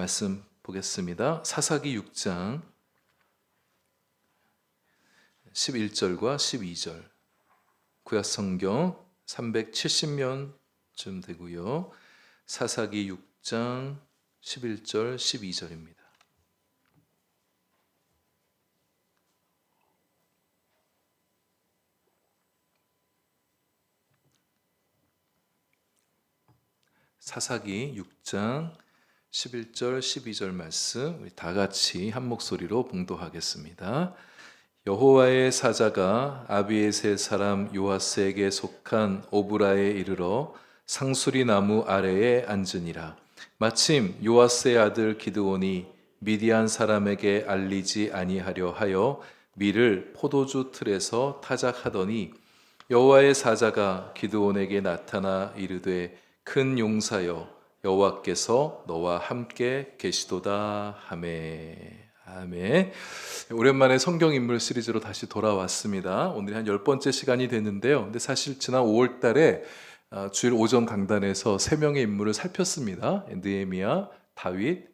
말씀 보겠습니다. 사사기 6장 11절과 12절. 구약 성경 370면쯤 되고요. 사사기 6장 11절 12절입니다. 사사기 6장 11절 12절 말씀 우리 다 같이 한 목소리로 봉독하겠습니다. 여호와의 사자가 아비에셀 사람 요아스에게 속한 오브라에 이르러 상수리 나무 아래에 앉으니라. 마침 요아스의 아들 기드온이 미디안 사람에게 알리지 아니하려 하여 밀을 포도주 틀에서 타작하더니 여호와의 사자가 기드온에게 나타나 이르되 큰 용사여 여호와께서 너와 함께 계시도다 하매. 아멘. 오랜만에 성경 인물 시리즈로 다시 돌아왔습니다. 오늘이 한 10번째 시간이 됐는데요. 근데 사실 지난 5월 달에 주일 오전 강단에서 3명의 인물을 살폈습니다. 느헤미야, 다윗,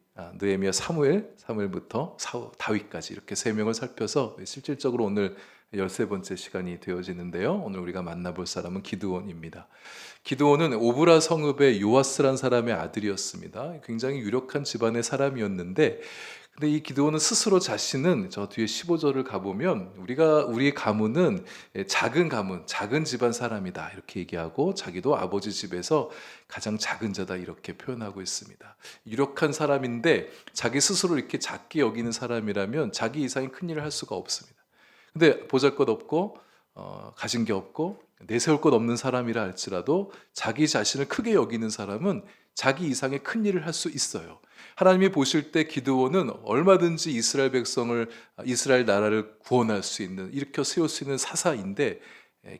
느헤미야, 사무엘부터 다윗까지 이렇게 3명을 살펴서 실질적으로 오늘 13번째 시간이 되어지는데요. 오늘 우리가 만나볼 사람은 기드온입니다. 기드온은 오브라 성읍의 요아스란 사람의 아들이었습니다. 굉장히 유력한 집안의 사람이었는데, 근데 이 기드온은 스스로 자신은 저 뒤에 15절을 가보면 우리의 가문은 작은 가문, 작은 집안 사람이다 이렇게 얘기하고 자기도 아버지 집에서 가장 작은 자다 이렇게 표현하고 있습니다. 유력한 사람인데 자기 스스로 이렇게 작게 여기는 사람이라면 자기 이상의 큰 일을 할 수가 없습니다. 근데 보잘것없고 가진 게 없고 내세울 것 없는 사람이라 할지라도 자기 자신을 크게 여기는 사람은 자기 이상의 큰 일을 할 수 있어요. 하나님이 보실 때 기드온은 얼마든지 이스라엘 백성을, 이스라엘 나라를 구원할 수 있는, 일으켜 세울 수 있는 사사인데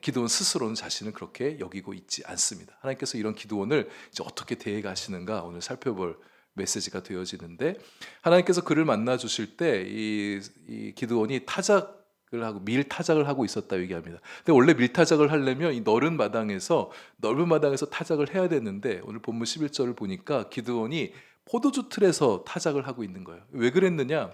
기드온 스스로는 자신을 그렇게 여기고 있지 않습니다. 하나님께서 이런 기드온을 이제 어떻게 대해 가시는가 오늘 살펴볼 메시지가 되어지는데, 하나님께서 그를 만나 주실 때 이 기드온이 밀 타작을 하고 있었다 얘기합니다. 근데 원래 밀 타작을 하려면 이 넓은 마당에서 타작을 해야 되는데, 오늘 본문 11절을 보니까 기드온이 포도주 틀에서 타작을 하고 있는 거예요. 왜 그랬느냐?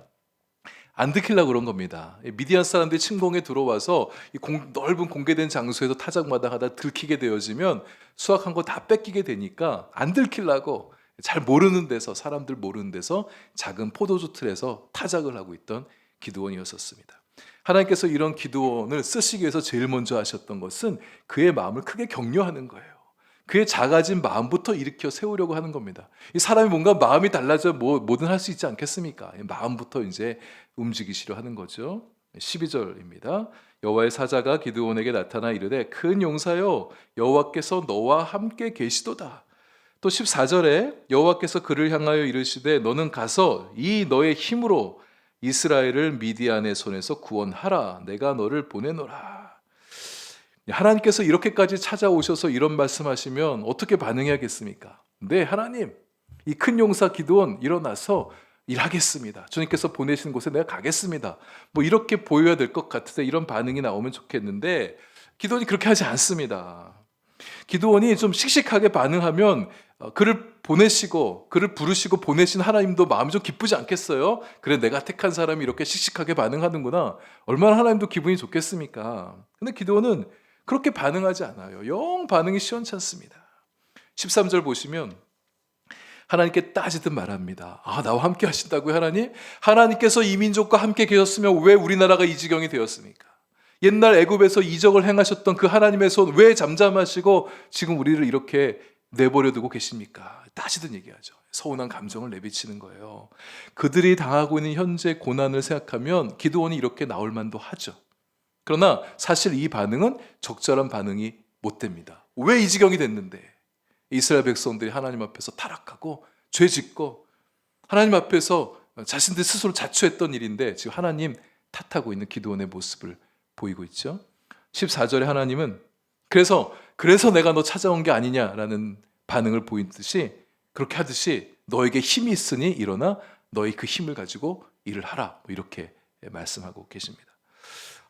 안 들키려고 그런 겁니다. 미디안 사람들이 침공에 들어와서 이 넓은 공개된 장소에서 타작마당 하다 들키게 되어지면 수확한 거 다 뺏기게 되니까 안 들키려고 잘 모르는 데서, 사람들 모르는 데서 작은 포도주 틀에서 타작을 하고 있던 기드온이었습니다. 하나님께서 이런 기드온을 쓰시기 위해서 제일 먼저 하셨던 것은 그의 마음을 크게 격려하는 거예요. 그의 작아진 마음부터 일으켜 세우려고 하는 겁니다. 이 사람이 뭔가 마음이 달라져 뭐든 할 수 있지 않겠습니까? 마음부터 이제 움직이시려 하는 거죠. 12절입니다. 여호와의 사자가 기드온에게 나타나 이르되 큰 용사여 여호와께서 너와 함께 계시도다. 또 14절에 여호와께서 그를 향하여 이르시되 너는 가서 이 너의 힘으로 이스라엘을 미디안의 손에서 구원하라. 내가 너를 보내노라. 하나님께서 이렇게까지 찾아오셔서 이런 말씀하시면 어떻게 반응해야겠습니까? 네, 하나님, 이 큰 용사 기드온 일어나서 일하겠습니다. 주님께서 보내시는 곳에 내가 가겠습니다. 이렇게 보여야 될 것 같은데 이런 반응이 나오면 좋겠는데 기드온이 그렇게 하지 않습니다. 기드온이 좀 씩씩하게 반응하면 그를 부르시고 보내신 하나님도 마음이 좀 기쁘지 않겠어요? 그래, 내가 택한 사람이 이렇게 씩씩하게 반응하는구나. 얼마나 하나님도 기분이 좋겠습니까? 근데 기드온은 그렇게 반응하지 않아요. 영 반응이 시원찮습니다. 13절 보시면 하나님께 따지듯 말합니다. 나와 함께 하신다고요, 하나님? 하나님께서 이 민족과 함께 계셨으면 왜 우리나라가 이 지경이 되었습니까? 옛날 애굽에서 이적을 행하셨던 그 하나님의 손 왜 잠잠하시고 지금 우리를 이렇게 내버려 두고 계십니까? 따지듯 얘기하죠. 서운한 감정을 내비치는 거예요. 그들이 당하고 있는 현재 고난을 생각하면 기드온이 이렇게 나올 만도 하죠. 그러나 사실 이 반응은 적절한 반응이 못 됩니다. 왜 이 지경이 됐는데? 이스라엘 백성들이 하나님 앞에서 타락하고 죄짓고 하나님 앞에서 자신들 스스로 자초했던 일인데 지금 하나님 탓하고 있는 기드온의 모습을 보이고 있죠. 14절에 하나님은 그래서 내가 너 찾아온 게 아니냐라는 반응을 보이듯이, 그렇게 하듯이 너에게 힘이 있으니 일어나 너의 그 힘을 가지고 일을 하라, 이렇게 말씀하고 계십니다.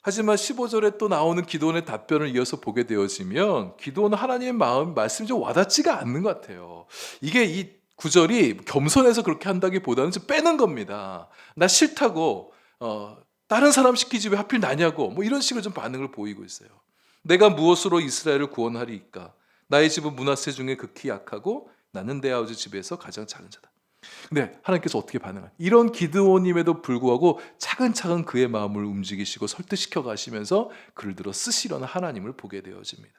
하지만 15절에 또 나오는 기드온의 답변을 이어서 보게 되어지면 기드온은 하나님의 말씀이 좀 와닿지가 않는 것 같아요. 이게 이 구절이 겸손해서 그렇게 한다기보다는 좀 빼는 겁니다. 나 싫다고 다른 사람 시키지 왜 하필 나냐고 뭐 이런 식으로 좀 반응을 보이고 있어요. 내가 무엇으로 이스라엘을 구원하리이까? 나의 집은 므낫세 중에 극히 약하고 나는 내 아버지 집에서 가장 작은 자다. 근데 하나님께서 어떻게 반응하냐? 이런 기드온임에도 불구하고 차근차근 그의 마음을 움직이시고 설득시켜 가시면서 그를 들어 쓰시려는 하나님을 보게 되어집니다.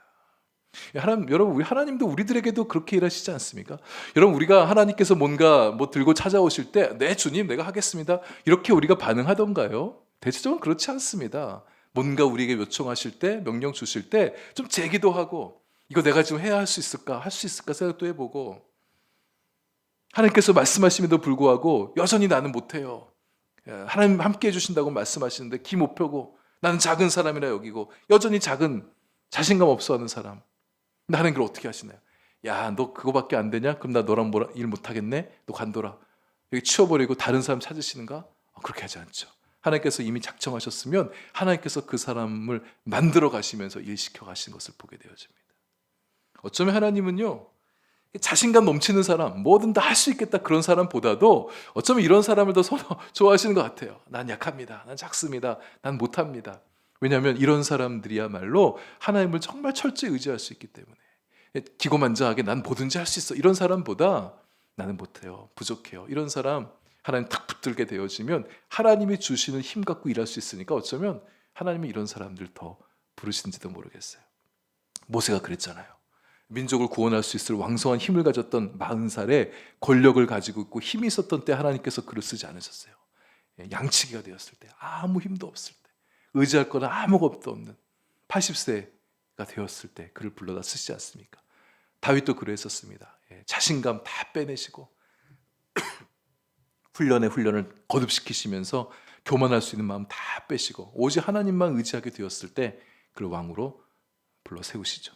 여러분, 우리 하나님도 우리들에게도 그렇게 일하시지 않습니까? 여러분, 우리가 하나님께서 뭔가 뭐 들고 찾아오실 때, 네 주님, 내가 하겠습니다, 이렇게 우리가 반응하던가요? 대체적으로 그렇지 않습니다. 뭔가 우리에게 요청하실 때, 명령 주실 때 좀 제기도 하고, 이거 내가 지금 해야 할 수 있을까 생각도 해보고, 하나님께서 말씀하심에도 불구하고 여전히 나는 못해요. 하나님 함께 해주신다고 말씀하시는데 기 못 펴고 나는 작은 사람이라 여기고 여전히 작은 자신감 없어하는 사람. 하나님 그걸 어떻게 하시나요? 야, 너 그거밖에 안 되냐? 그럼 나 너랑 일 못하겠네? 너 관둬라. 여기 치워버리고 다른 사람 찾으시는가? 그렇게 하지 않죠. 하나님께서 이미 작정하셨으면 하나님께서 그 사람을 만들어 가시면서 일시켜 가시는 것을 보게 되어집니다. 어쩌면 하나님은요, 자신감 넘치는 사람, 뭐든 다 할 수 있겠다 그런 사람보다도 어쩌면 이런 사람을 더 좋아하시는 것 같아요. 난 약합니다. 난 작습니다. 난 못합니다. 왜냐하면 이런 사람들이야말로 하나님을 정말 철저히 의지할 수 있기 때문에, 기고만장하게 난 뭐든지 할 수 있어 이런 사람보다 나는 못해요, 부족해요, 이런 사람 하나님 탁 붙들게 되어지면 하나님이 주시는 힘 갖고 일할 수 있으니까 어쩌면 하나님이 이런 사람들 더 부르신지도 모르겠어요. 모세가 그랬잖아요. 민족을 구원할 수 있을 왕성한 힘을 가졌던 40살에 권력을 가지고 있고 힘이 있었던 때 하나님께서 그를 쓰지 않으셨어요. 양치기가 되었을 때, 아무 힘도 없을 때, 의지할 거나 아무것도 없는 80세가 되었을 때 그를 불러다 쓰시지 않습니까? 다윗도 그랬었습니다. 자신감 다 빼내시고 훈련을 거듭시키시면서 교만할 수 있는 마음 다 빼시고 오직 하나님만 의지하게 되었을 때 그를 왕으로 불러 세우시죠.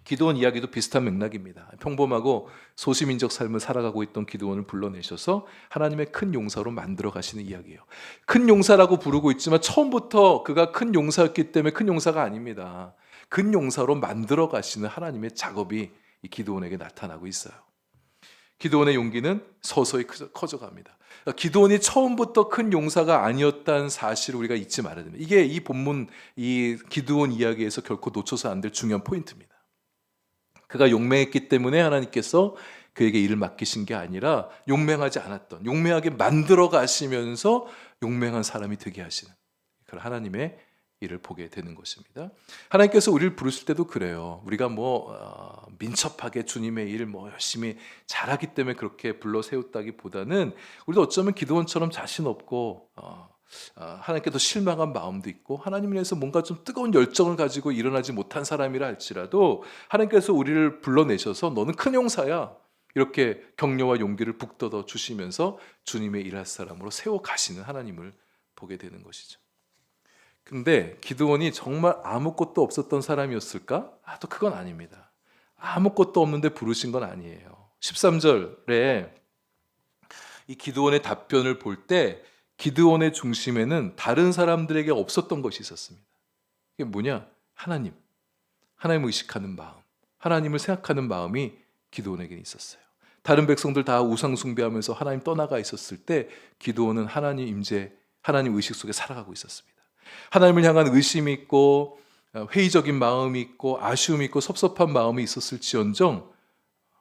기드온 이야기도 비슷한 맥락입니다. 평범하고 소시민적 삶을 살아가고 있던 기드온을 불러내셔서 하나님의 큰 용사로 만들어 가시는 이야기예요. 큰 용사라고 부르고 있지만 처음부터 그가 큰 용사였기 때문에 큰 용사가 아닙니다. 큰 용사로 만들어 가시는 하나님의 작업이 이 기드온에게 나타나고 있어요. 기드온의 용기는 서서히 커져갑니다. 기드온이 처음부터 큰 용사가 아니었다는 사실을 우리가 잊지 말아야 됩니다. 이게 이 본문, 이 기드온 이야기에서 결코 놓쳐서 안 될 중요한 포인트입니다. 그가 용맹했기 때문에 하나님께서 그에게 일을 맡기신 게 아니라 용맹하지 않았던, 용맹하게 만들어 가시면서 용맹한 사람이 되게 하시는 그런 하나님의 일을 보게 되는 것입니다. 하나님께서 우리를 부르실 때도 그래요. 우리가 민첩하게 주님의 일 열심히 잘하기 때문에 그렇게 불러 세웠다기보다는 우리도 어쩌면 기드온처럼 자신 없고 하나님께 더 실망한 마음도 있고 하나님을 위해서 뭔가 좀 뜨거운 열정을 가지고 일어나지 못한 사람이라 할지라도 하나님께서 우리를 불러내셔서 너는 큰 용사야, 이렇게 격려와 용기를 북돋아 주시면서 주님의 일할 사람으로 세워 가시는 하나님을 보게 되는 것이죠. 근데 기드온이 정말 아무것도 없었던 사람이었을까? 또 그건 아닙니다. 아무것도 없는데 부르신 건 아니에요. 13절에 이 기드온의 답변을 볼 때 기드온의 중심에는 다른 사람들에게 없었던 것이 있었습니다. 이게 뭐냐? 하나님을 의식하는 마음, 하나님을 생각하는 마음이 기드온에게 있었어요. 다른 백성들 다 우상 숭배하면서 하나님 떠나가 있었을 때 기드온은 하나님 임재, 하나님 의식 속에 살아가고 있었습니다. 하나님을 향한 의심이 있고 회의적인 마음이 있고 아쉬움이 있고 섭섭한 마음이 있었을지언정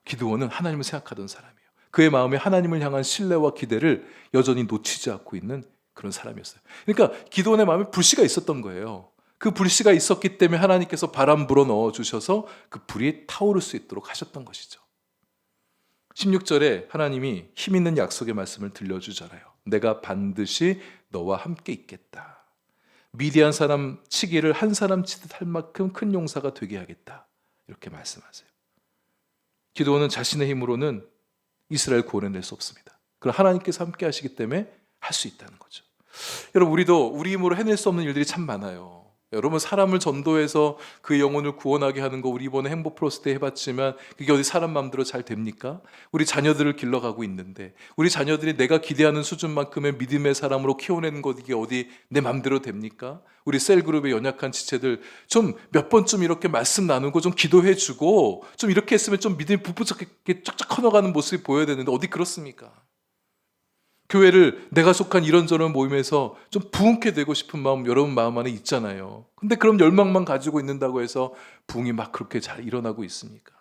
기드온은 하나님을 생각하던 사람이에요. 그의 마음에 하나님을 향한 신뢰와 기대를 여전히 놓치지 않고 있는 그런 사람이었어요. 그러니까 기드온의 마음에 불씨가 있었던 거예요. 그 불씨가 있었기 때문에 하나님께서 바람 불어 넣어 주셔서 그 불이 타오를 수 있도록 하셨던 것이죠. 16절에 하나님이 힘 있는 약속의 말씀을 들려주잖아요. 내가 반드시 너와 함께 있겠다. 미디안 사람 치기를 한 사람 치듯 할 만큼 큰 용사가 되게 하겠다, 이렇게 말씀하세요. 기드온은 자신의 힘으로는 이스라엘 구원해낼 수 없습니다. 그럼 하나님께서 함께 하시기 때문에 할 수 있다는 거죠. 여러분, 우리도 우리 힘으로 해낼 수 없는 일들이 참 많아요. 여러분, 사람을 전도해서 그 영혼을 구원하게 하는 거 우리 이번에 행복 플러스 때 해봤지만 그게 어디 사람 마음대로 잘 됩니까? 우리 자녀들을 길러가고 있는데 우리 자녀들이 내가 기대하는 수준만큼의 믿음의 사람으로 키워내는 것 이게 어디 내 마음대로 됩니까? 우리 셀그룹의 연약한 지체들 좀 몇 번쯤 이렇게 말씀 나누고 좀 기도해주고 좀 이렇게 했으면 좀 믿음이 부풀게 쫙쫙 커나가는 모습이 보여야 되는데 어디 그렇습니까? 교회를 내가 속한 이런저런 모임에서 좀 부흥케 되고 싶은 마음 여러분 마음 안에 있잖아요. 근데 그럼 열망만 가지고 있는다고 해서 부흥이 막 그렇게 잘 일어나고 있습니까?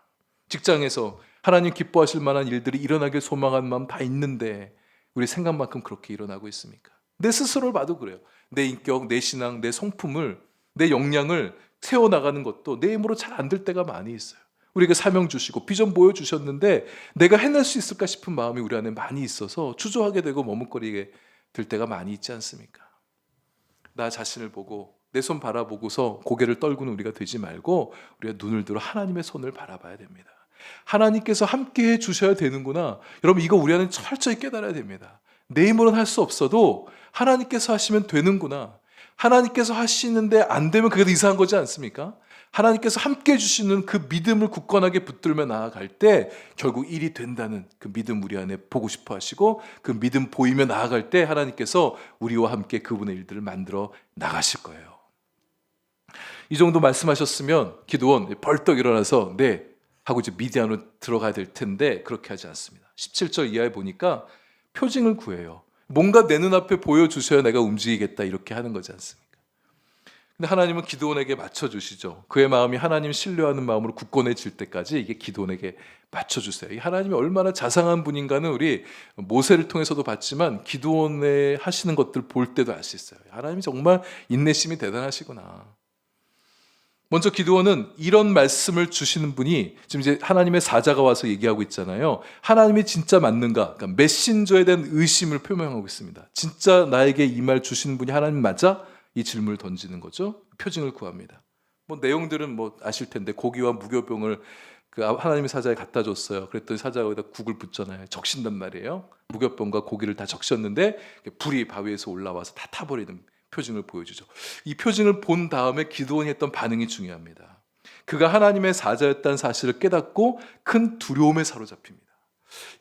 직장에서 하나님 기뻐하실 만한 일들이 일어나길 소망하는 마음 다 있는데 우리 생각만큼 그렇게 일어나고 있습니까? 내 스스로를 봐도 그래요. 내 인격, 내 신앙, 내 성품을, 내 역량을 세워나가는 것도 내 힘으로 잘 안 될 때가 많이 있어요. 우리에게 사명 주시고 비전 보여주셨는데 내가 해낼 수 있을까 싶은 마음이 우리 안에 많이 있어서 주저하게 되고 머뭇거리게 될 때가 많이 있지 않습니까? 나 자신을 보고 내 손 바라보고서 고개를 떨구는 우리가 되지 말고 우리가 눈을 들어 하나님의 손을 바라봐야 됩니다. 하나님께서 함께 해주셔야 되는구나. 여러분, 이거 우리 안에 철저히 깨달아야 됩니다. 내 힘으로는 할 수 없어도 하나님께서 하시면 되는구나. 하나님께서 하시는데 안 되면 그게 더 이상한 거지 않습니까? 하나님께서 함께 해주시는 그 믿음을 굳건하게 붙들며 나아갈 때 결국 일이 된다는 그 믿음 우리 안에 보고 싶어 하시고 그 믿음 보이며 나아갈 때 하나님께서 우리와 함께 그분의 일들을 만들어 나가실 거예요. 이 정도 말씀하셨으면 기드온 벌떡 일어나서 네 하고 이제 미디안으로 들어가야 될 텐데 그렇게 하지 않습니다. 17절 이하에 보니까 표징을 구해요. 뭔가 내 눈앞에 보여주셔야 내가 움직이겠다 이렇게 하는 거지 않습니까? 근데 하나님은 기드온에게 맞춰주시죠. 그의 마음이 하나님 신뢰하는 마음으로 굳건해질 때까지 이게 기드온에게 맞춰주세요. 이 하나님이 얼마나 자상한 분인가는 우리 모세를 통해서도 봤지만 기드온의 하시는 것들 볼 때도 알 수 있어요. 하나님이 정말 인내심이 대단하시구나. 먼저 기드온은 이런 말씀을 주시는 분이 지금 이제 하나님의 사자가 와서 얘기하고 있잖아요. 하나님이 진짜 맞는가? 그러니까 메신저에 대한 의심을 표명하고 있습니다. 진짜 나에게 이 말 주시는 분이 하나님 맞아? 이 질문을 던지는 거죠. 표징을 구합니다. 뭐 내용들은 뭐 아실 텐데 고기와 무교병을 그 하나님의 사자에 갖다 줬어요. 그랬더니 사자가 거기다 국을 붓잖아요. 적신단 말이에요. 무교병과 고기를 다 적셨는데 불이 바위에서 올라와서 다 타버리는 표징을 보여주죠. 이 표징을 본 다음에 기드온이 했던 반응이 중요합니다. 그가 하나님의 사자였다는 사실을 깨닫고 큰 두려움에 사로잡힙니다.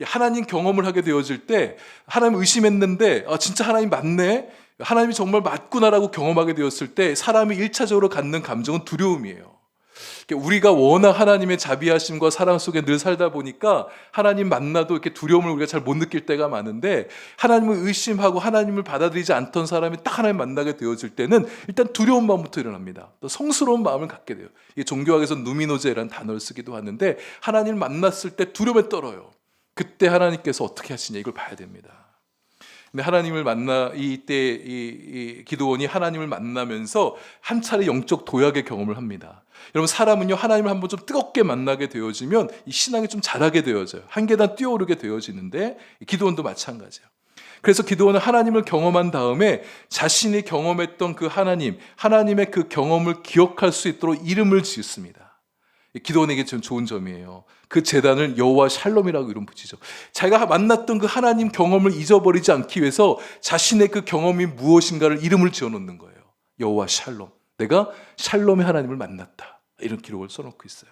하나님 경험을 하게 되어질 때 하나님 의심했는데 진짜 하나님 맞네? 하나님이 정말 맞구나라고 경험하게 되었을 때 사람이 1차적으로 갖는 감정은 두려움이에요. 우리가 워낙 하나님의 자비하심과 사랑 속에 늘 살다 보니까 하나님 만나도 이렇게 두려움을 우리가 잘 못 느낄 때가 많은데 하나님을 의심하고 하나님을 받아들이지 않던 사람이 딱 하나님 만나게 되어질 때는 일단 두려운 마음부터 일어납니다. 또 성스러운 마음을 갖게 돼요. 이게 종교학에서 누미노제라는 단어를 쓰기도 하는데 하나님을 만났을 때 두려움에 떨어요. 그때 하나님께서 어떻게 하시냐 이걸 봐야 됩니다. 근데 하나님을 만나 이때 이 기드온이 하나님을 만나면서 한 차례 영적 도약의 경험을 합니다. 여러분, 사람은요 하나님을 한번 좀 뜨겁게 만나게 되어지면 이 신앙이 좀 자라게 되어져요. 한 계단 뛰어오르게 되어지는데 기드온도 마찬가지예요. 그래서 기드온은 하나님을 경험한 다음에 자신이 경험했던 그 하나님의 그 경험을 기억할 수 있도록 이름을 지었습니다. 기드온에게 좀 좋은 점이에요. 그 제단을 여호와 샬롬이라고 이름 붙이죠. 자기가 만났던 그 하나님 경험을 잊어버리지 않기 위해서 자신의 그 경험이 무엇인가를 이름을 지어놓는 거예요. 여호와 샬롬. 내가 샬롬의 하나님을 만났다. 이런 기록을 써놓고 있어요.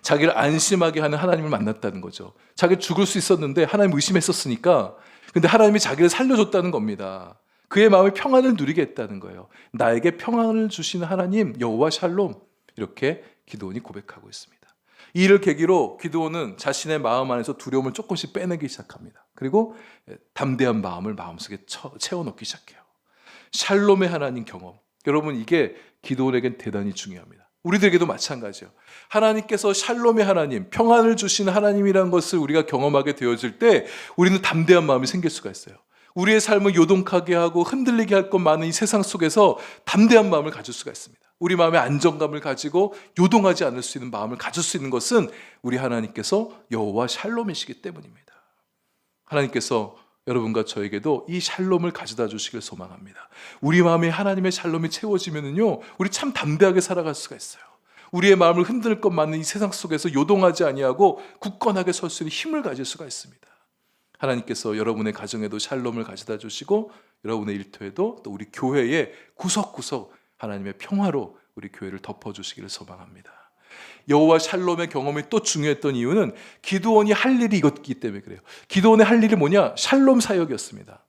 자기를 안심하게 하는 하나님을 만났다는 거죠. 자기 죽을 수 있었는데 하나님 의심했었으니까 근데 하나님이 자기를 살려줬다는 겁니다. 그의 마음에 평안을 누리게 했다는 거예요. 나에게 평안을 주시는 하나님 여호와 샬롬. 이렇게 기드온이 고백하고 있습니다. 이 일을 계기로 기드온은 자신의 마음 안에서 두려움을 조금씩 빼내기 시작합니다. 그리고 담대한 마음을 마음속에 채워넣기 시작해요. 샬롬의 하나님 경험. 여러분, 이게 기드온에겐 대단히 중요합니다. 우리들에게도 마찬가지예요. 하나님께서 샬롬의 하나님, 평안을 주시는 하나님이라는 것을 우리가 경험하게 되어질 때 우리는 담대한 마음이 생길 수가 있어요. 우리의 삶을 요동하게 하고 흔들리게 할 것 많은 이 세상 속에서 담대한 마음을 가질 수가 있습니다. 우리 마음에 안정감을 가지고 요동하지 않을 수 있는 마음을 가질 수 있는 것은 우리 하나님께서 여호와 샬롬이시기 때문입니다. 하나님께서 여러분과 저에게도 이 샬롬을 가져다 주시길 소망합니다. 우리 마음에 하나님의 샬롬이 채워지면요, 우리 참 담대하게 살아갈 수가 있어요. 우리의 마음을 흔들 것 많은 이 세상 속에서 요동하지 아니하고 굳건하게 설 수 있는 힘을 가질 수가 있습니다. 하나님께서 여러분의 가정에도 샬롬을 가져다 주시고 여러분의 일터에도 또 우리 교회의 구석구석 하나님의 평화로 우리 교회를 덮어주시기를 소망합니다. 여호와 샬롬의 경험이 또 중요했던 이유는 기드온이 할 일이 이것이기 때문에 그래요. 기드온의 할 일이 뭐냐? 샬롬 사역이었습니다.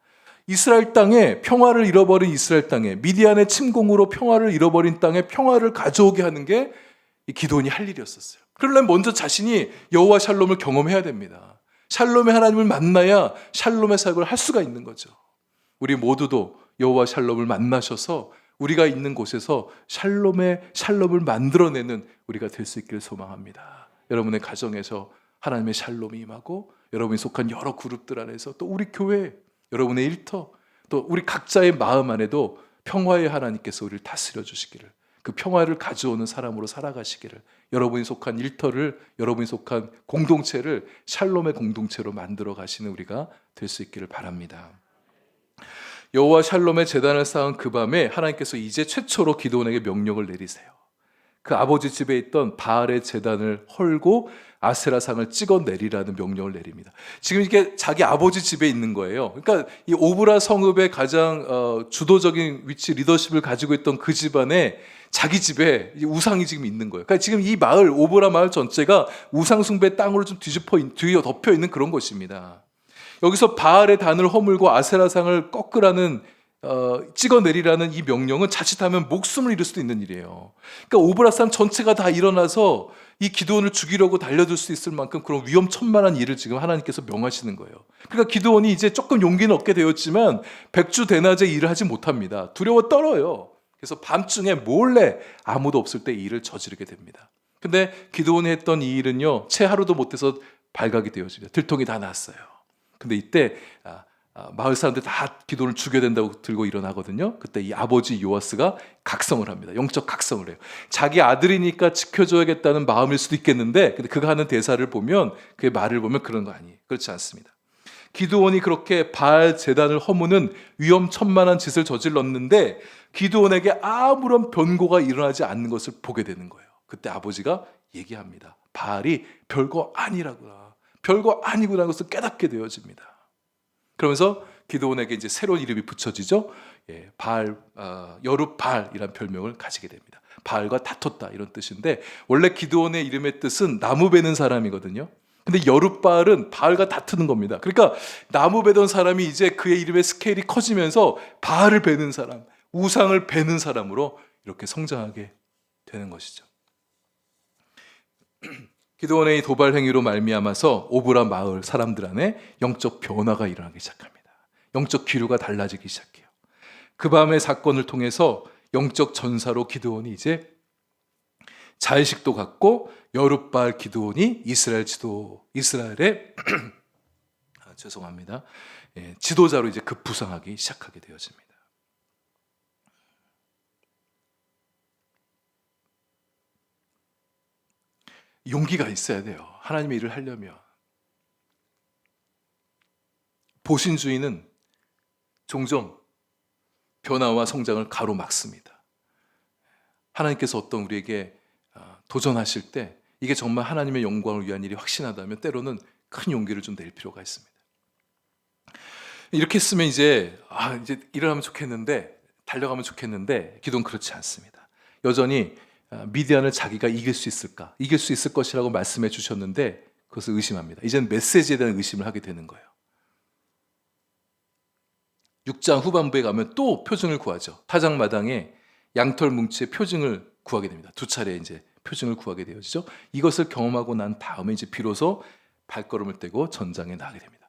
이스라엘 땅에 평화를 잃어버린 이스라엘 땅에 미디안의 침공으로 평화를 잃어버린 땅에 평화를 가져오게 하는 게 이 기드온이 할 일이었었어요. 그러려면 먼저 자신이 여호와 샬롬을 경험해야 됩니다. 샬롬의 하나님을 만나야 샬롬의 사역을 할 수가 있는 거죠. 우리 모두도 여호와 샬롬을 만나셔서 우리가 있는 곳에서 샬롬을 만들어내는 우리가 될 수 있기를 소망합니다. 여러분의 가정에서 하나님의 샬롬이 임하고 여러분이 속한 여러 그룹들 안에서 또 우리 교회, 여러분의 일터, 또 우리 각자의 마음 안에도 평화의 하나님께서 우리를 다스려 주시기를, 그 평화를 가져오는 사람으로 살아가시기를, 여러분이 속한 일터를, 여러분이 속한 공동체를 샬롬의 공동체로 만들어 가시는 우리가 될 수 있기를 바랍니다. 여호와 샬롬의 제단을 쌓은 그 밤에 하나님께서 이제 최초로 기드온에게 명령을 내리세요. 그 아버지 집에 있던 바알의 제단을 헐고 아세라상을 찍어 내리라는 명령을 내립니다. 지금 이게 자기 아버지 집에 있는 거예요. 그러니까 이 오브라 성읍의 가장 주도적인 위치, 리더십을 가지고 있던 그 집안에 자기 집에 우상이 지금 있는 거예요. 그러니까 지금 이 마을, 오브라 마을 전체가 우상 숭배 땅으로 좀 뒤에 덮여 있는 그런 곳입니다. 여기서 바알의 단을 허물고 아세라상을 꺾으라는 찍어내리라는 이 명령은 자칫하면 목숨을 잃을 수도 있는 일이에요. 그러니까 오브라 사람 전체가 다 일어나서 이 기드온을 죽이려고 달려들 수 있을 만큼 그런 위험천만한 일을 지금 하나님께서 명하시는 거예요. 그러니까 기드온이 이제 조금 용기는 얻게 되었지만 백주대낮에 일을 하지 못합니다. 두려워 떨어요. 그래서 밤중에 몰래 아무도 없을 때 이 일을 저지르게 됩니다. 근데 기드온이 했던 이 일은요, 채 하루도 못해서 발각이 되어집니다. 들통이 다 났어요. 근데 이때 마을 사람들 다 기드온을 죽여야 된다고 들고 일어나거든요. 그때 이 아버지 요아스가 각성을 합니다. 영적 각성을 해요. 자기 아들이니까 지켜줘야겠다는 마음일 수도 있겠는데, 근데 그가 하는 대사를 보면, 그의 말을 보면 그런 거 아니에요. 그렇지 않습니다. 기드온이 그렇게 바알 제단을 허무는 위험천만한 짓을 저질렀는데 기드온에게 아무런 변고가 일어나지 않는 것을 보게 되는 거예요. 그때 아버지가 얘기합니다. 바알이 별거 아니라구나, 별거 아니구나 것을 깨닫게 되어집니다. 그러면서 기드온에게 이제 새로운 이름이 붙여지죠. 여룻바알이라는 별명을 가지게 됩니다. 바알과 다퉜다 이런 뜻인데, 원래 기드온의 이름의 뜻은 나무 베는 사람이거든요. 근데 여룻바알은 바알과 다투는 겁니다. 그러니까 나무 베던 사람이 이제 그의 이름의 스케일이 커지면서 바알을 베는 사람, 우상을 베는 사람으로 이렇게 성장하게 되는 것이죠. 기드온의 도발 행위로 말미암아서 오브라 마을 사람들 안에 영적 변화가 일어나기 시작합니다. 영적 기류가 달라지기 시작해요. 그 밤의 사건을 통해서 영적 전사로 기드온이 이제 자의식도 갖고 여룻바알 기드온이 이스라엘의 죄송합니다. 지도자로 이제 급부상하기 시작하게 되어집니다. 용기가 있어야 돼요. 하나님의 일을 하려면. 보신주의는 종종 변화와 성장을 가로막습니다. 하나님께서 어떤 우리에게 도전하실 때 이게 정말 하나님의 영광을 위한 일이 확신하다면 때로는 큰 용기를 좀 낼 필요가 있습니다. 이렇게 했으면 이제 일어나면 좋겠는데, 달려가면 좋겠는데, 기도는 그렇지 않습니다. 여전히 미디안을 자기가 이길 수 있을까? 이길 수 있을 것이라고 말씀해 주셨는데 그것을 의심합니다. 이제는 메시지에 대한 의심을 하게 되는 거예요. 6장 후반부에 가면 또 표징을 구하죠. 타작마당에 양털 뭉치의 표징을 구하게 됩니다. 두 차례 이제 표징을 구하게 되어지죠. 이것을 경험하고 난 다음에 이제 비로소 발걸음을 떼고 전장에 나가게 됩니다.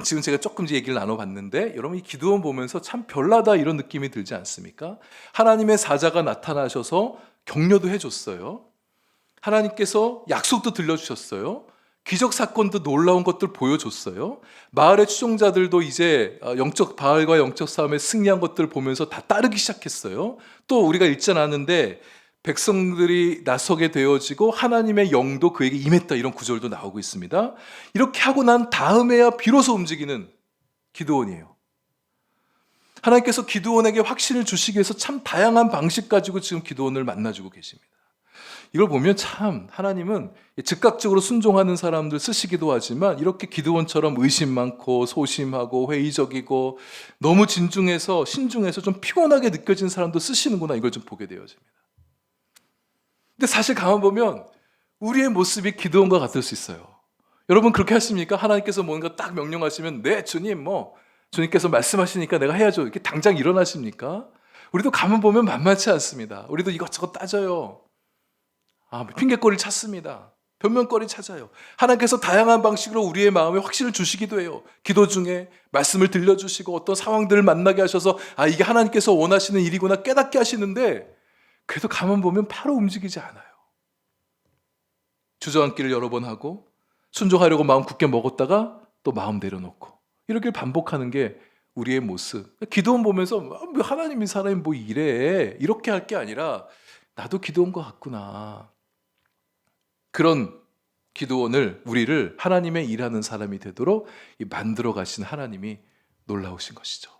지금 제가 조금 얘기를 나눠봤는데 여러분, 이 기드온 보면서 참 별나다 이런 느낌이 들지 않습니까? 하나님의 사자가 나타나셔서 격려도 해줬어요. 하나님께서 약속도 들려주셨어요. 기적 사건도 놀라운 것들 보여줬어요. 마을의 추종자들도 이제 영적 바알과 영적 싸움에 승리한 것들을 보면서 다 따르기 시작했어요. 또 우리가 읽지 않았는데 백성들이 나서게 되어지고 하나님의 영도 그에게 임했다, 이런 구절도 나오고 있습니다. 이렇게 하고 난 다음에야 비로소 움직이는 기드온이에요. 하나님께서 기드온에게 확신을 주시기 위해서 참 다양한 방식 가지고 지금 기드온을 만나주고 계십니다. 이걸 보면 참 하나님은 즉각적으로 순종하는 사람들 쓰시기도 하지만 이렇게 기드온처럼 의심 많고 소심하고 회의적이고 너무 신중해서 좀 피곤하게 느껴지는 사람도 쓰시는구나, 이걸 좀 보게 되어집니다. 근데 사실 가만 보면 우리의 모습이 기드온과 같을 수 있어요. 여러분 그렇게 하십니까? 하나님께서 뭔가 딱 명령하시면 네 주님 주님께서 말씀하시니까 내가 해야죠, 이렇게 당장 일어나십니까? 우리도 가만 보면 만만치 않습니다. 우리도 이것저것 따져요. 핑계거리를 찾습니다. 변명거리 찾아요. 하나님께서 다양한 방식으로 우리의 마음에 확신을 주시기도 해요. 기도 중에 말씀을 들려주시고 어떤 상황들을 만나게 하셔서 이게 하나님께서 원하시는 일이구나 깨닫게 하시는데, 그래도 가만 보면 바로 움직이지 않아요. 주저앉기를 여러 번 하고 순종하려고 마음 굳게 먹었다가 또 마음 내려놓고 이렇게 반복하는 게 우리의 모습. 기도원 보면서 하나님이 사람이 뭐 이래 이렇게 할 게 아니라 나도 기도원 것 같구나. 그런 기도원을 우리를 하나님의 일하는 사람이 되도록 만들어 가신 하나님이 놀라우신 것이죠.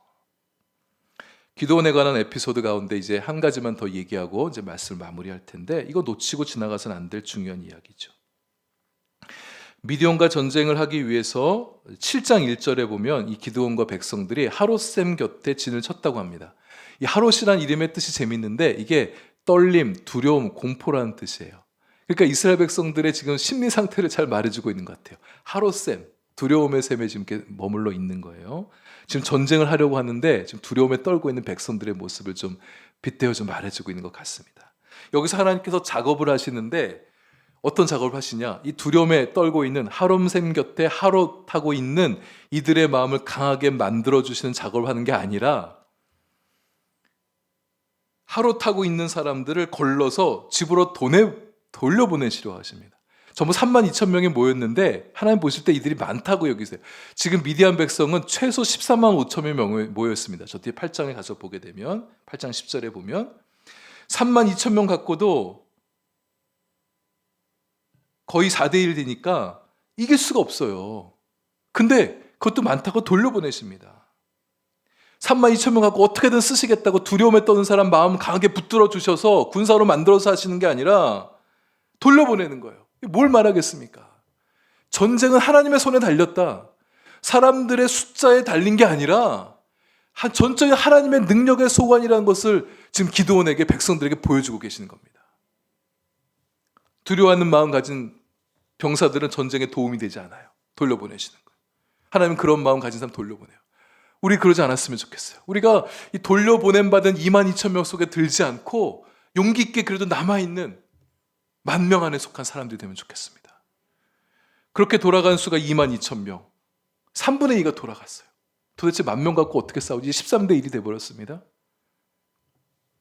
기도원에 관한 에피소드 가운데 이제 한 가지만 더 얘기하고 이제 말씀을 마무리할 텐데, 이거 놓치고 지나가서는 안 될 중요한 이야기죠. 미디온과 전쟁을 하기 위해서 7장 1절에 보면 이 기드온과 백성들이 하롯샘 곁에 진을 쳤다고 합니다. 이 하롯이란 이름의 뜻이 재밌는데 이게 떨림, 두려움, 공포라는 뜻이에요. 그러니까 이스라엘 백성들의 지금 심리 상태를 잘 말해주고 있는 것 같아요. 하롯샘, 두려움의 샘에 지금 이렇게 머물러 있는 거예요. 지금 전쟁을 하려고 하는데 지금 두려움에 떨고 있는 백성들의 모습을 좀 빗대어 좀 말해주고 있는 것 같습니다. 여기서 하나님께서 작업을 하시는데 어떤 작업을 하시냐? 이 두려움에 떨고 있는 하롯샘 곁에 하롯하고 있는 이들의 마음을 강하게 만들어주시는 작업을 하는 게 아니라 하롯하고 있는 사람들을 걸러서 집으로 돌려보내시려 하십니다. 전부 32,000명이 모였는데 하나님 보실 때 이들이 많다고 여기세요. 지금 미디안 백성은 최소 145,000명이 모였습니다. 저 뒤에 8장에 가서 보게 되면 8장 10절에 보면 32,000명 갖고도 거의 4대1 되니까 이길 수가 없어요. 근데 그것도 많다고 돌려보내십니다. 32,000명 갖고 어떻게든 쓰시겠다고 두려움에 떠는 사람 마음 강하게 붙들어 주셔서 군사로 만들어서 하시는 게 아니라 돌려보내는 거예요. 뭘 말하겠습니까? 전쟁은 하나님의 손에 달렸다. 사람들의 숫자에 달린 게 아니라 전적인 하나님의 능력의 소관이라는 것을 지금 기드온에게, 백성들에게 보여주고 계시는 겁니다. 두려워하는 마음 가진 병사들은 전쟁에 도움이 되지 않아요. 돌려보내시는 거예요. 하나님은 그런 마음 가진 사람 돌려보내요. 우리 그러지 않았으면 좋겠어요. 우리가 이 돌려보냄 받은 22,000명 속에 들지 않고 용기 있게 그래도 남아있는 10,000명 안에 속한 사람들이 되면 좋겠습니다. 그렇게 돌아간 수가 22,000명, 3분의 2가 돌아갔어요. 도대체 10,000명 갖고 어떻게 싸우지? 13대 1이 돼버렸습니다.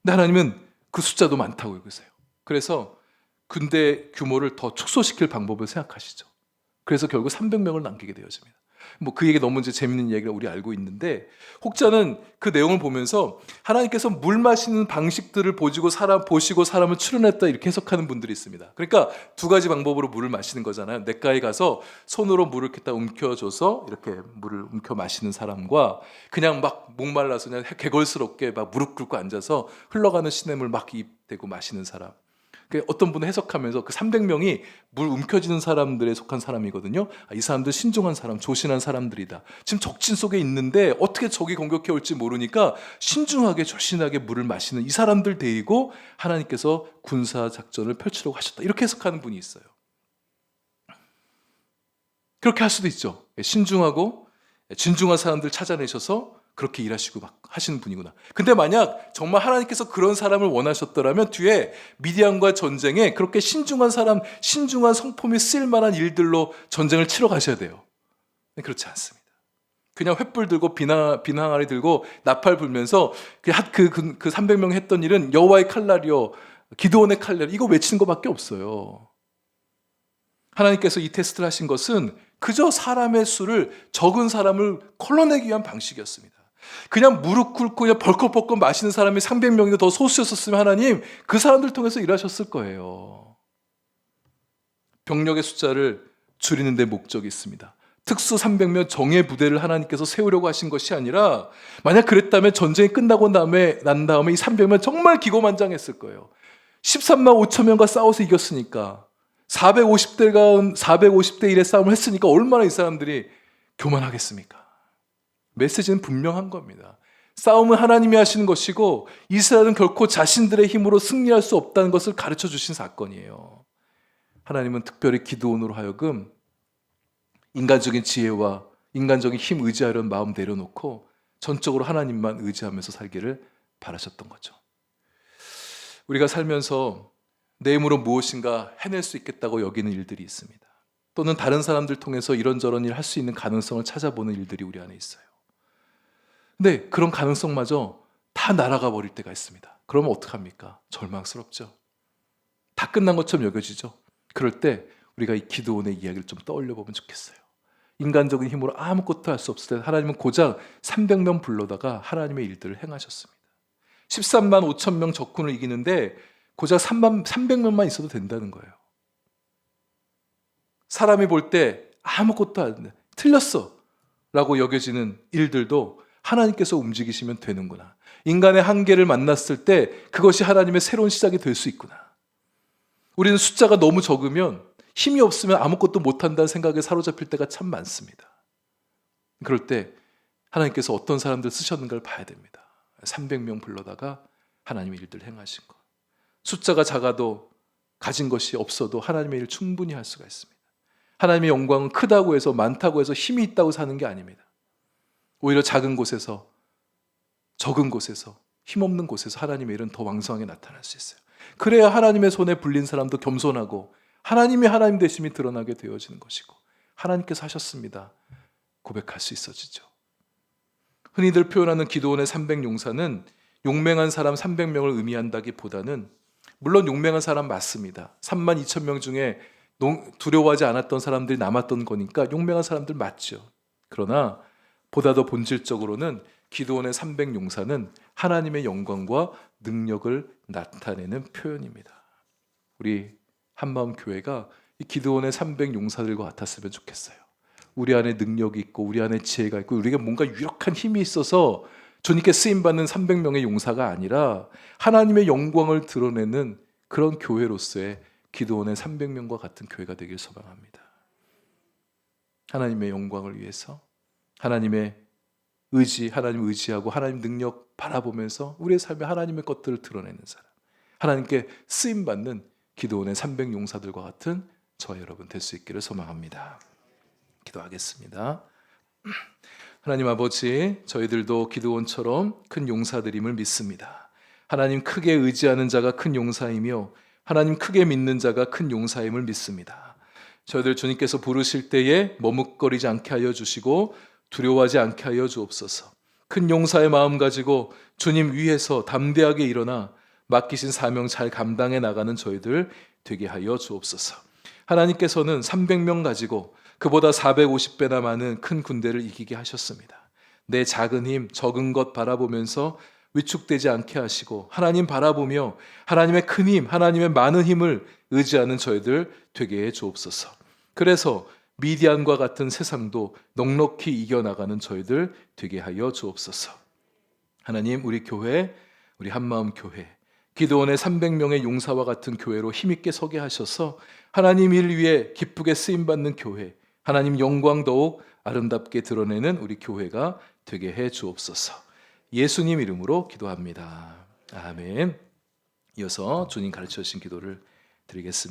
근데 하나님은 그 숫자도 많다고 여기세요. 그래서 군대 규모를 더 축소시킬 방법을 생각하시죠. 그래서 결국 300명을 남기게 되어집니다. 그 얘기 너무 이제 재밌는 이야기라 우리 알고 있는데, 혹자는 그 내용을 보면서 하나님께서 물 마시는 방식들을 보시고 사람을 출연했다 이렇게 해석하는 분들이 있습니다. 그러니까 두 가지 방법으로 물을 마시는 거잖아요. 냇가에 가서 손으로 물을 이렇게 딱 움켜줘서 이렇게 물을 움켜 마시는 사람과 그냥 막 목말라서 그냥 개걸스럽게 막 무릎 꿇고 앉아서 흘러가는 시냇물 막 입 대고 마시는 사람. 어떤 분은 해석하면서 그 300명이 물 움켜쥐는 사람들에 속한 사람이거든요. 이 사람들 신중한 사람, 조신한 사람들이다. 지금 적진 속에 있는데 어떻게 적이 공격해 올지 모르니까 신중하게 조신하게 물을 마시는 이 사람들 데리고 하나님께서 군사 작전을 펼치려고 하셨다. 이렇게 해석하는 분이 있어요. 그렇게 할 수도 있죠. 신중하고 진중한 사람들 찾아내셔서 그렇게 일하시고 막 하시는 분이구나. 근데 만약 정말 하나님께서 그런 사람을 원하셨더라면 뒤에 미디안과 전쟁에 그렇게 신중한 사람, 신중한 성품이 쓰일만한 일들로 전쟁을 치러 가셔야 돼요. 그렇지 않습니다. 그냥 횃불 들고 비낭아리 들고 나팔 불면서 그 300명 했던 일은 여호와의 칼날이요 기드온의 칼날, 이거 외치는 것밖에 없어요. 하나님께서 이 테스트를 하신 것은 그저 사람의 수를, 적은 사람을 걸러내기 위한 방식이었습니다. 그냥 무릎 꿇고 그냥 벌컥벌컥 마시는 사람이 300명이나 더 소수였었으면 하나님 그 사람들 통해서 일하셨을 거예요. 병력의 숫자를 줄이는 데 목적이 있습니다. 특수 300명 정예 부대를 하나님께서 세우려고 하신 것이 아니라, 만약 그랬다면 전쟁이 끝나고 난 다음에 이 300명 정말 기고만장했을 거예요. 13만 5천 명과 싸워서 이겼으니까 450대 1의 싸움을 했으니까 얼마나 이 사람들이 교만하겠습니까? 메시지는 분명한 겁니다. 싸움은 하나님이 하시는 것이고 이스라엘은 결코 자신들의 힘으로 승리할 수 없다는 것을 가르쳐 주신 사건이에요. 하나님은 특별히 기드온으로 하여금 인간적인 지혜와 인간적인 힘 의지하려는 마음 내려놓고 전적으로 하나님만 의지하면서 살기를 바라셨던 거죠. 우리가 살면서 내 힘으로 무엇인가 해낼 수 있겠다고 여기는 일들이 있습니다. 또는 다른 사람들 통해서 이런저런 일 할 수 있는 가능성을 찾아보는 일들이 우리 안에 있어요. 근데 그런 가능성마저 다 날아가 버릴 때가 있습니다. 그러면 어떡합니까? 절망스럽죠. 다 끝난 것처럼 여겨지죠. 그럴 때 우리가 이 기드온의 이야기를 좀 떠올려 보면 좋겠어요. 인간적인 힘으로 아무것도 할 수 없을 때 하나님은 고작 300명 불러다가 하나님의 일들을 행하셨습니다. 13만 5천 명 적군을 이기는데 고작 300명만 있어도 된다는 거예요. 사람이 볼 때 아무것도 안 돼. 틀렸어 라고 여겨지는 일들도 하나님께서 움직이시면 되는구나. 인간의 한계를 만났을 때 그것이 하나님의 새로운 시작이 될 수 있구나. 우리는 숫자가 너무 적으면 힘이 없으면 아무것도 못한다는 생각에 사로잡힐 때가 참 많습니다. 그럴 때 하나님께서 어떤 사람들 쓰셨는가를 봐야 됩니다. 300명 불러다가 하나님의 일들 행하신 것. 숫자가 작아도 가진 것이 없어도 하나님의 일을 충분히 할 수가 있습니다. 하나님의 영광은 크다고 해서 많다고 해서 힘이 있다고 사는 게 아닙니다. 오히려 작은 곳에서 적은 곳에서 힘없는 곳에서 하나님의 일은 더 왕성하게 나타날 수 있어요. 그래야 하나님의 손에 불린 사람도 겸손하고 하나님이 하나님 되심이 드러나게 되어지는 것이고 하나님께서 하셨습니다 고백할 수 있어지죠. 흔히들 표현하는 기드온의 300용사는 용맹한 사람 300명을 의미한다기보다는 물론 용맹한 사람 맞습니다. 3만 2천 명 중에 두려워하지 않았던 사람들이 남았던 거니까 용맹한 사람들 맞죠. 그러나 보다 더 본질적으로는 기드온의 300용사는 하나님의 영광과 능력을 나타내는 표현입니다. 우리 한마음 교회가 이 기드온의 300용사들과 같았으면 좋겠어요. 우리 안에 능력이 있고 우리 안에 지혜가 있고 우리가 뭔가 유력한 힘이 있어서 주님께 쓰임받는 300명의 용사가 아니라 하나님의 영광을 드러내는 그런 교회로서의 기드온의 300명과 같은 교회가 되길 소망합니다. 하나님의 영광을 위해서 하나님의 의지, 하나님 의지하고 하나님 능력 바라보면서 우리의 삶에 하나님의 것들을 드러내는 사람, 하나님께 쓰임받는 기드온의 300용사들과 같은 저와 여러분 될 수 있기를 소망합니다. 기도하겠습니다. 하나님 아버지, 저희들도 기드온처럼 큰 용사들임을 믿습니다. 하나님 크게 의지하는 자가 큰 용사이며 하나님 크게 믿는 자가 큰 용사임을 믿습니다. 저희들 주님께서 부르실 때에 머뭇거리지 않게 하여 주시고 두려워하지 않게 하여 주옵소서. 큰 용사의 마음 가지고 주님 위에서 담대하게 일어나 맡기신 사명 잘 감당해 나가는 저희들 되게 하여 주옵소서. 하나님께서는 300명 가지고 그보다 450배나 많은 큰 군대를 이기게 하셨습니다. 내 작은 힘, 적은 것 바라보면서 위축되지 않게 하시고 하나님 바라보며 하나님의 큰 힘, 하나님의 많은 힘을 의지하는 저희들 되게 해 주옵소서. 그래서 미디안과 같은 세상도 넉넉히 이겨나가는 저희들 되게 하여 주옵소서. 하나님, 우리 교회, 우리 한마음 교회, 기드온의 300명의 용사와 같은 교회로 힘있게 서게 하셔서 하나님 일 위해 기쁘게 쓰임받는 교회, 하나님 영광 더욱 아름답게 드러내는 우리 교회가 되게 해 주옵소서. 예수님 이름으로 기도합니다. 아멘. 이어서 주님 가르쳐 주신 기도를 드리겠습니다.